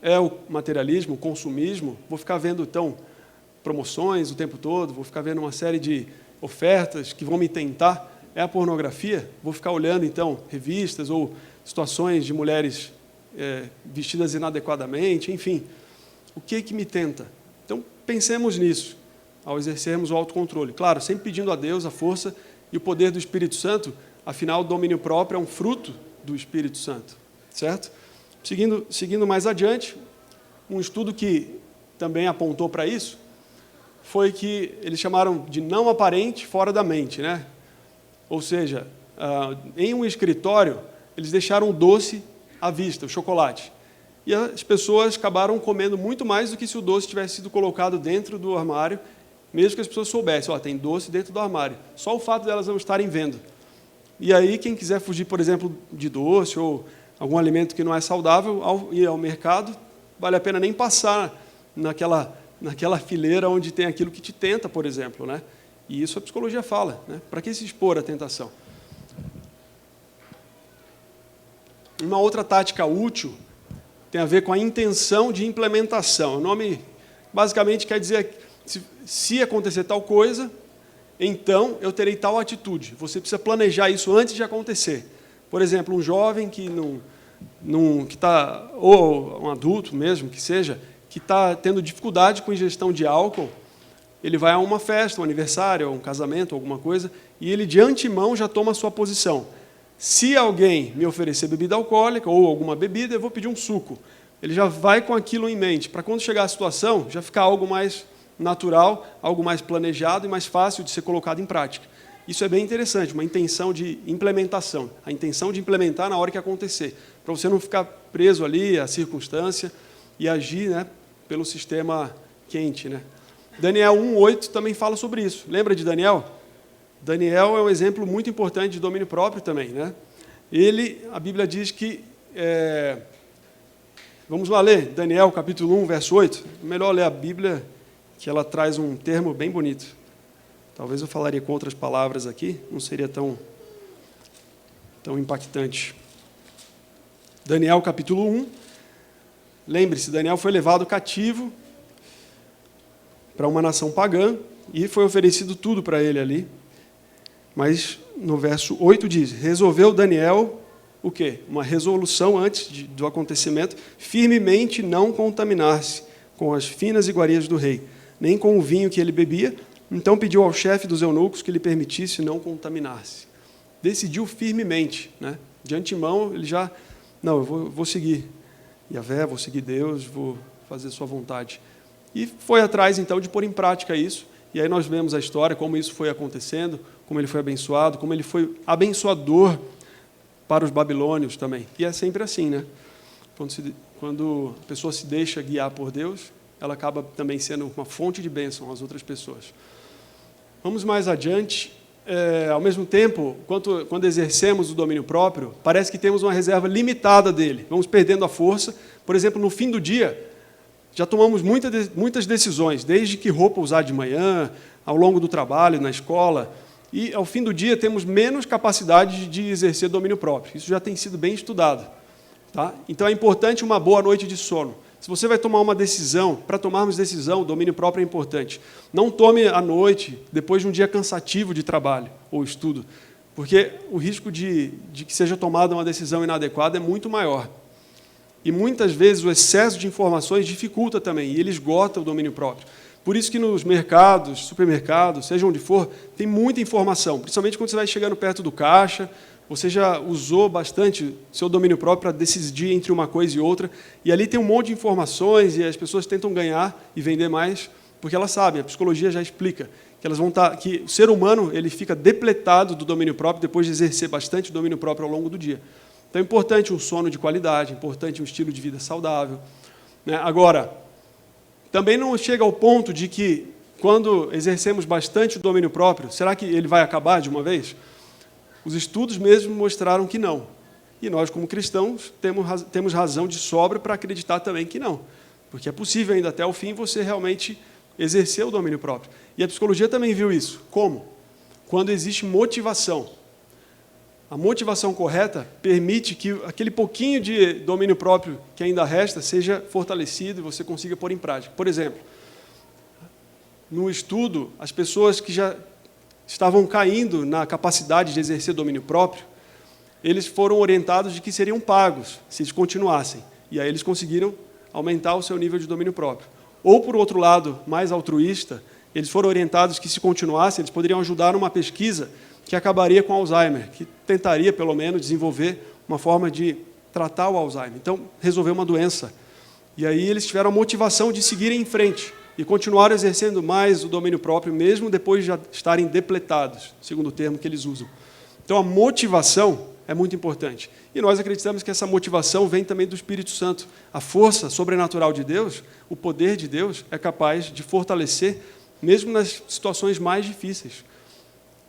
É o materialismo, o consumismo? Vou ficar vendo, então, promoções o tempo todo? Vou ficar vendo uma série de ofertas que vão me tentar? É a pornografia? Vou ficar olhando, então, revistas ou situações de mulheres vestidas inadequadamente? Enfim, o que me tenta? Então, pensemos nisso, ao exercermos o autocontrole. Claro, sempre pedindo a Deus a força e o poder do Espírito Santo. Afinal, o domínio próprio é um fruto do Espírito Santo, certo? Seguindo mais adiante, um estudo que também apontou para isso, foi que eles chamaram de não aparente fora da mente, né? Ou seja, em um escritório, eles deixaram o doce à vista, o chocolate. E as pessoas acabaram comendo muito mais do que se o doce tivesse sido colocado dentro do armário, mesmo que as pessoas soubessem, tem doce dentro do armário. Só o fato delas não estarem vendo. E aí, quem quiser fugir, por exemplo, de doce ou algum alimento que não é saudável, ao ir ao mercado, vale a pena nem passar naquela fileira onde tem aquilo que te tenta, por exemplo, né? E isso a psicologia fala, né? Para que se expor à tentação? Uma outra tática útil tem a ver com a intenção de implementação. O nome, basicamente, quer dizer, se acontecer tal coisa, então eu terei tal atitude. Você precisa planejar isso antes de acontecer. Por exemplo, um jovem que está, ou um adulto mesmo, que seja, que está tendo dificuldade com ingestão de álcool, ele vai a uma festa, um aniversário, um casamento, alguma coisa, e ele de antemão já toma a sua posição. Se alguém me oferecer bebida alcoólica ou alguma bebida, eu vou pedir um suco. Ele já vai com aquilo em mente, para quando chegar a situação, já ficar algo mais natural, algo mais planejado e mais fácil de ser colocado em prática. Isso é bem interessante, uma intenção de implementação, a intenção de implementar na hora que acontecer, para você não ficar preso ali à circunstância e agir, né, pelo sistema quente, né? Daniel 1:8 também fala sobre isso. Lembra de Daniel? Daniel é um exemplo muito importante de domínio próprio também, né? A Bíblia diz que... vamos lá ler, Daniel, capítulo 1, verso 8. Melhor ler a Bíblia, que ela traz um termo bem bonito. Talvez eu falaria com outras palavras aqui, não seria tão impactante. Daniel, capítulo 1. Lembre-se, Daniel foi levado cativo para uma nação pagã e foi oferecido tudo para ele ali. Mas no verso 8 diz, resolveu Daniel o quê? Uma resolução antes do acontecimento, firmemente não contaminar-se com as finas iguarias do rei, nem com o vinho que ele bebia. Então pediu ao chefe dos eunucos que lhe permitisse não contaminar-se. Decidiu firmemente, né? De antemão, ele já, não, eu vou seguir Yahvé, vou seguir Deus, vou fazer sua vontade. E foi atrás, então, de pôr em prática isso. E aí nós vemos a história, como isso foi acontecendo, como ele foi abençoado, como ele foi abençoador para os babilônios também. E é sempre assim, né? Quando a pessoa se deixa guiar por Deus, ela acaba também sendo uma fonte de bênção às outras pessoas. Vamos mais adiante. Ao mesmo tempo, quando exercemos o domínio próprio, parece que temos uma reserva limitada dele. Vamos perdendo a força. Por exemplo, no fim do dia, já tomamos muitas decisões, desde que roupa usar de manhã, ao longo do trabalho, na escola, e ao fim do dia temos menos capacidade de exercer domínio próprio. Isso já tem sido bem estudado. Tá? Então é importante uma boa noite de sono. Se você vai tomar uma decisão, para tomarmos decisão, o domínio próprio é importante. Não tome à noite, depois de um dia cansativo de trabalho ou estudo, porque o risco de que seja tomada uma decisão inadequada é muito maior. E muitas vezes o excesso de informações dificulta também, e ele esgota o domínio próprio. Por isso que nos mercados, supermercados, seja onde for, tem muita informação, principalmente quando você vai chegando perto do caixa, você já usou bastante seu domínio próprio para decidir entre uma coisa e outra, e ali tem um monte de informações, e as pessoas tentam ganhar e vender mais, porque elas sabem, a psicologia já explica, que o ser humano ele fica depletado do domínio próprio depois de exercer bastante domínio próprio ao longo do dia. Então é importante um sono de qualidade, é importante um estilo de vida saudável. Né? Agora, também não chega ao ponto de que, quando exercemos bastante o domínio próprio, será que ele vai acabar de uma vez? Os estudos mesmo mostraram que não. E nós, como cristãos, temos razão de sobra para acreditar também que não. Porque é possível ainda até o fim você realmente exercer o domínio próprio. E a psicologia também viu isso. Como? Quando existe motivação. A motivação correta permite que aquele pouquinho de domínio próprio que ainda resta seja fortalecido e você consiga pôr em prática. Por exemplo, no estudo, as pessoas que já estavam caindo na capacidade de exercer domínio próprio, eles foram orientados de que seriam pagos se eles continuassem. E aí eles conseguiram aumentar o seu nível de domínio próprio. Ou, por outro lado, mais altruísta, eles foram orientados que, se continuassem, eles poderiam ajudar numa pesquisa que acabaria com o Alzheimer, que tentaria, pelo menos, desenvolver uma forma de tratar o Alzheimer. Então, resolver uma doença. E aí eles tiveram a motivação de seguirem em frente e continuaram exercendo mais o domínio próprio, mesmo depois de já estarem depletados, segundo o termo que eles usam. Então, a motivação é muito importante. E nós acreditamos que essa motivação vem também do Espírito Santo. A força sobrenatural de Deus, o poder de Deus, é capaz de fortalecer, mesmo nas situações mais difíceis.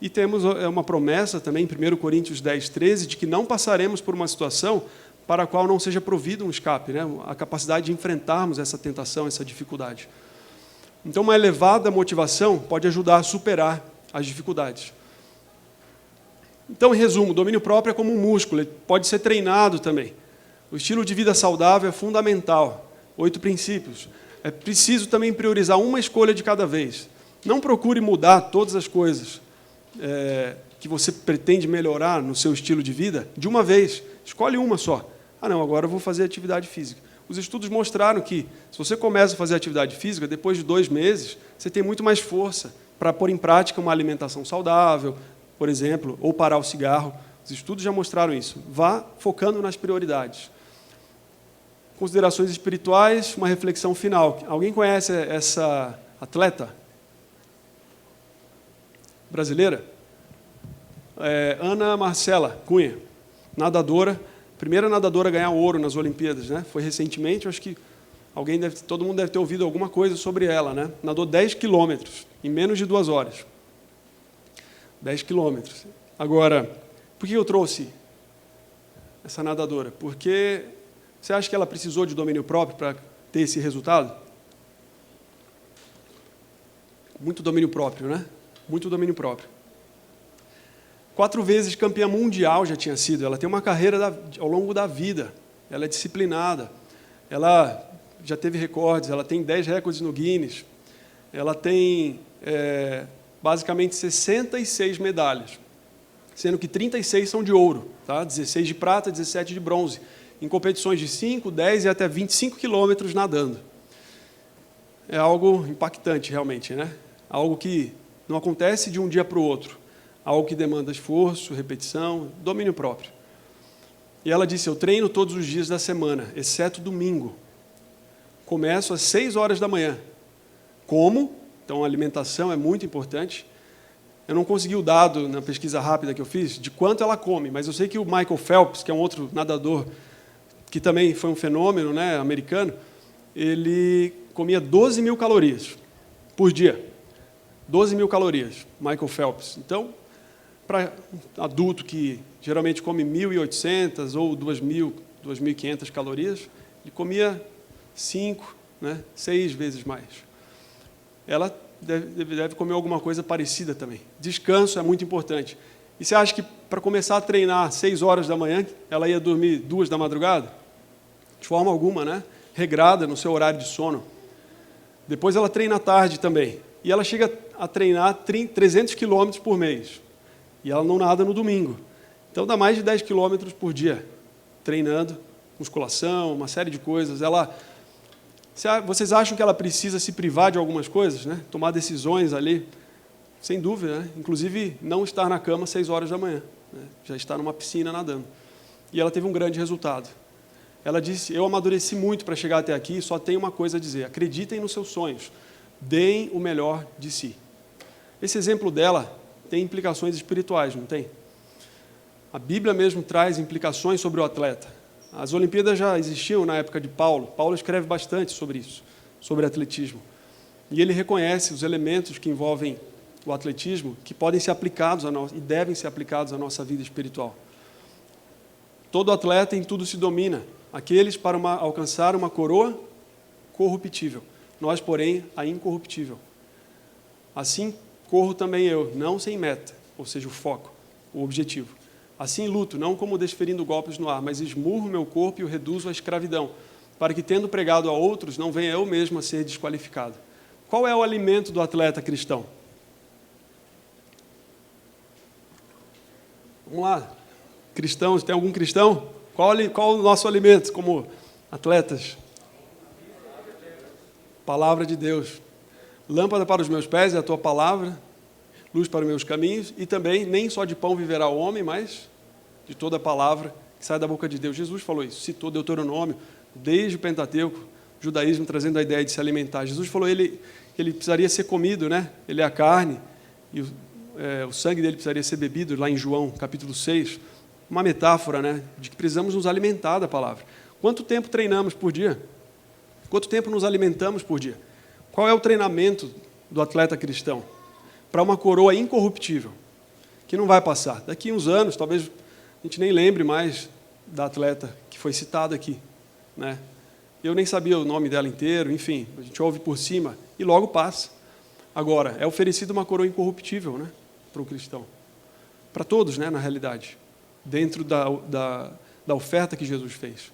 E temos uma promessa também, em 1 Coríntios 10, 13, de que não passaremos por uma situação para a qual não seja provido um escape, né? A capacidade de enfrentarmos essa tentação, essa dificuldade. Então, uma elevada motivação pode ajudar a superar as dificuldades. Então, em resumo, o domínio próprio é como um músculo, ele pode ser treinado também. O estilo de vida saudável é fundamental. 8 princípios. É preciso também priorizar uma escolha de cada vez. Não procure mudar todas as coisas que você pretende melhorar no seu estilo de vida de uma vez. Escolhe uma só. Ah, não, agora eu vou fazer atividade física. Os estudos mostraram que, se você começa a fazer atividade física, depois de 2 meses, você tem muito mais força para pôr em prática uma alimentação saudável, por exemplo, ou parar o cigarro. Os estudos já mostraram isso. Vá focando nas prioridades. Considerações espirituais, uma reflexão final. Alguém conhece essa atleta brasileira? Ana Marcela Cunha, nadadora, primeira nadadora a ganhar ouro nas Olimpíadas, né? Foi recentemente, acho que todo mundo deve ter ouvido alguma coisa sobre ela, né? Nadou 10 quilômetros em menos de 2 horas. 10 quilômetros. Agora, por que eu trouxe essa nadadora? Porque você acha que ela precisou de domínio próprio para ter esse resultado? Muito domínio próprio, né? Muito domínio próprio. 4 vezes campeã mundial já tinha sido. Ela tem uma carreira ao longo da vida. Ela é disciplinada. Ela já teve recordes. Ela tem 10 recordes no Guinness. Ela tem, basicamente, 66 medalhas, sendo que 36 são de ouro, tá? 16 de prata, 17 de bronze, em competições de 5, 10 e até 25 quilômetros nadando. é algo impactante, realmente, né? Algo que não acontece de um dia para o outro. Algo que demanda esforço, repetição, domínio próprio. E ela disse, eu treino todos os dias da semana, exceto domingo. Começo às 6 horas da manhã. Como? Então, a alimentação é muito importante. Eu não consegui o dado na pesquisa rápida que eu fiz de quanto ela come, mas eu sei que o Michael Phelps, que é um outro nadador que também foi um fenômeno, né, americano, ele comia 12 mil calorias por dia. 12 mil calorias, Michael Phelps. Então, para adulto que geralmente come 1.800 ou 2.000, 2.500 calorias, ele comia 5, né, 6 vezes mais. Ela deve comer alguma coisa parecida também. Descanso é muito importante. E você acha que para começar a treinar 6 horas da manhã, ela ia dormir 2 da madrugada? De forma alguma, né? Regrada no seu horário de sono. Depois ela treina à tarde também. E ela chega a treinar 300 quilômetros por mês. E ela não nada no domingo. Então dá mais de 10 quilômetros por dia, treinando, musculação, uma série de coisas. Vocês acham que ela precisa se privar de algumas coisas, né? Tomar decisões ali? Sem dúvida, né? Inclusive não estar na cama às 6 horas da manhã, né? Já estar numa piscina nadando. E ela teve um grande resultado. Ela disse, eu amadureci muito para chegar até aqui, só tenho uma coisa a dizer, acreditem nos seus sonhos, deem o melhor de si. Esse exemplo dela tem implicações espirituais, não tem? A Bíblia mesmo traz implicações sobre o atleta. As Olimpíadas já existiam na época de Paulo. Paulo escreve bastante sobre isso, sobre atletismo. E ele reconhece os elementos que envolvem o atletismo que podem ser aplicados e devem ser aplicados à nossa vida espiritual. Todo atleta em tudo se domina. Aqueles para alcançar uma coroa corruptível. Nós, porém, a incorruptível. Assim corro também eu, não sem meta, ou seja, o foco, o objetivo. Assim luto, não como desferindo golpes no ar, mas esmurro meu corpo e o reduzo à escravidão, para que, tendo pregado a outros, não venha eu mesmo a ser desqualificado. Qual é o alimento do atleta cristão? Vamos lá, cristãos, tem algum cristão? Qual o nosso alimento como atletas? Palavra de Deus. Lâmpada para os meus pés é a tua palavra, luz para os meus caminhos, e também nem só de pão viverá o homem, mas de toda a palavra que sai da boca de Deus. Jesus falou isso, citou Deuteronômio, desde o Pentateuco, o judaísmo trazendo a ideia de se alimentar. Jesus falou que ele precisaria ser comido, né? Ele é a carne, e o sangue dele precisaria ser bebido, lá em João, capítulo 6, uma metáfora, né, de que precisamos nos alimentar da palavra. Quanto tempo treinamos por dia? Quanto tempo nos alimentamos por dia? Qual é o treinamento do atleta cristão? Para uma coroa incorruptível, que não vai passar. Daqui a uns anos, talvez a gente nem lembre mais da atleta que foi citada aqui, né? Eu nem sabia o nome dela inteiro, enfim, a gente ouve por cima e logo passa. Agora, é oferecida uma coroa incorruptível, né, para o cristão. Para todos, né, na realidade, dentro da oferta que Jesus fez.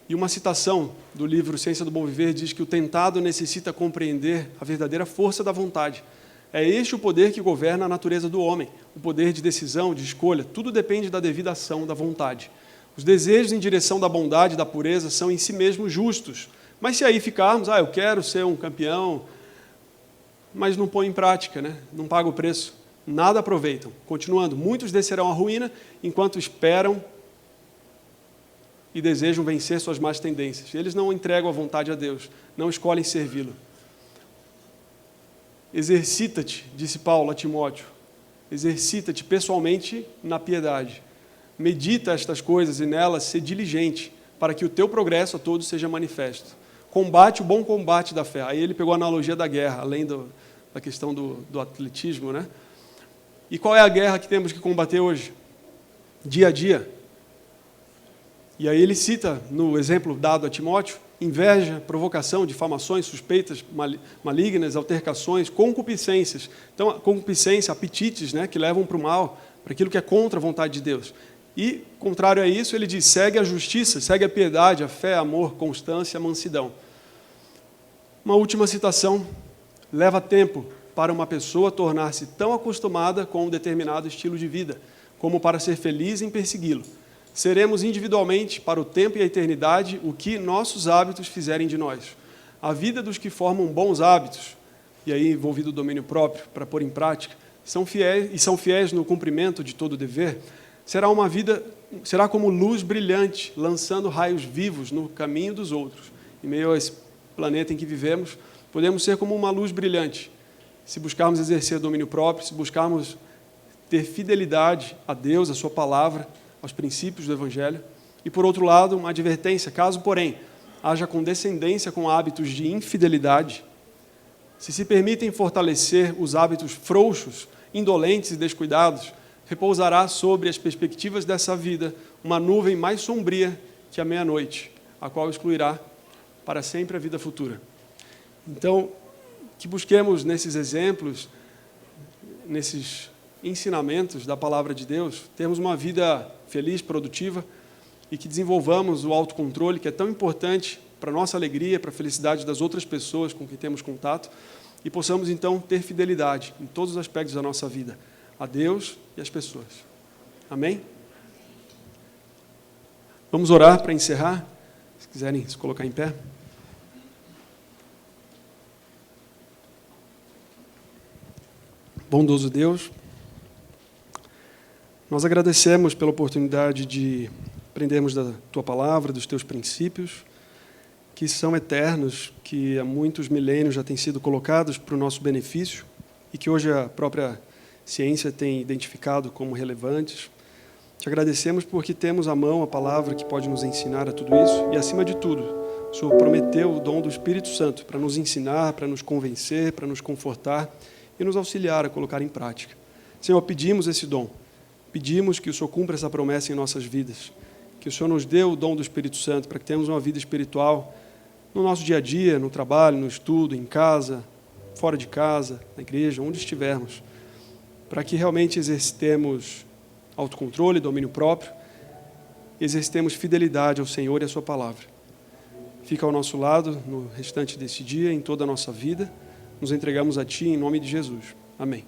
E uma citação do livro Ciência do Bom Viver diz que o tentado necessita compreender a verdadeira força da vontade. É este o poder que governa a natureza do homem, o poder de decisão, de escolha, tudo depende da devida ação da vontade. Os desejos em direção da bondade e da pureza são em si mesmos justos, mas se aí ficarmos, eu quero ser um campeão, mas não põe em prática, né? Não paga o preço, nada aproveitam. Continuando, muitos descerão à ruína enquanto esperam e desejam vencer suas más tendências. Eles não entregam a vontade a Deus, não escolhem servi-lo. Exercita-te, disse Paulo a Timóteo, exercita-te pessoalmente na piedade. Medita estas coisas e nelas ser diligente, para que o teu progresso a todos seja manifesto. Combate o bom combate da fé. Aí ele pegou a analogia da guerra, além da questão do atletismo, né? E qual é a guerra que temos que combater hoje? Dia a dia. E aí ele cita, no exemplo dado a Timóteo, inveja, provocação, difamações, suspeitas malignas, altercações, concupiscências. Então, concupiscência, apetites, né, que levam para o mal, para aquilo que é contra a vontade de Deus. E, contrário a isso, ele diz, segue a justiça, segue a piedade, a fé, amor, constância, mansidão. Uma última citação, leva tempo para uma pessoa tornar-se tão acostumada com um determinado estilo de vida, como para ser feliz em persegui-lo. Seremos individualmente, para o tempo e a eternidade, o que nossos hábitos fizerem de nós. A vida dos que formam bons hábitos, e aí envolvido o domínio próprio para pôr em prática, são fiéis no cumprimento de todo o dever, será como luz brilhante, lançando raios vivos no caminho dos outros. Em meio a esse planeta em que vivemos, podemos ser como uma luz brilhante, se buscarmos exercer domínio próprio, se buscarmos ter fidelidade a Deus, a sua palavra, aos princípios do Evangelho. E, por outro lado, uma advertência, caso, porém, haja condescendência com hábitos de infidelidade, se permitem fortalecer os hábitos frouxos, indolentes e descuidados, repousará sobre as perspectivas dessa vida uma nuvem mais sombria que a meia-noite, a qual excluirá para sempre a vida futura. Então, que busquemos nesses exemplos, nesses ensinamentos da palavra de Deus, termos uma vida feliz, produtiva, e que desenvolvamos o autocontrole, que é tão importante para a nossa alegria, para a felicidade das outras pessoas com quem temos contato, e possamos, então, ter fidelidade em todos os aspectos da nossa vida, a Deus e às pessoas. Amém? Vamos orar para encerrar, se quiserem se colocar em pé. Bondoso Deus, nós agradecemos pela oportunidade de aprendermos da Tua palavra, dos Teus princípios, que são eternos, que há muitos milênios já têm sido colocados para o nosso benefício e que hoje a própria ciência tem identificado como relevantes. Te agradecemos porque temos à mão a palavra que pode nos ensinar a tudo isso e, acima de tudo, o Senhor prometeu o dom do Espírito Santo para nos ensinar, para nos convencer, para nos confortar e nos auxiliar a colocar em prática. Senhor, pedimos esse dom, pedimos que o Senhor cumpra essa promessa em nossas vidas, que o Senhor nos dê o dom do Espírito Santo para que tenhamos uma vida espiritual no nosso dia a dia, no trabalho, no estudo, em casa, fora de casa, na igreja, onde estivermos, para que realmente exercitemos autocontrole, domínio próprio, exercitemos fidelidade ao Senhor e à sua palavra. Fica ao nosso lado no restante desse dia, em toda a nossa vida. Nos entregamos a Ti em nome de Jesus. Amém.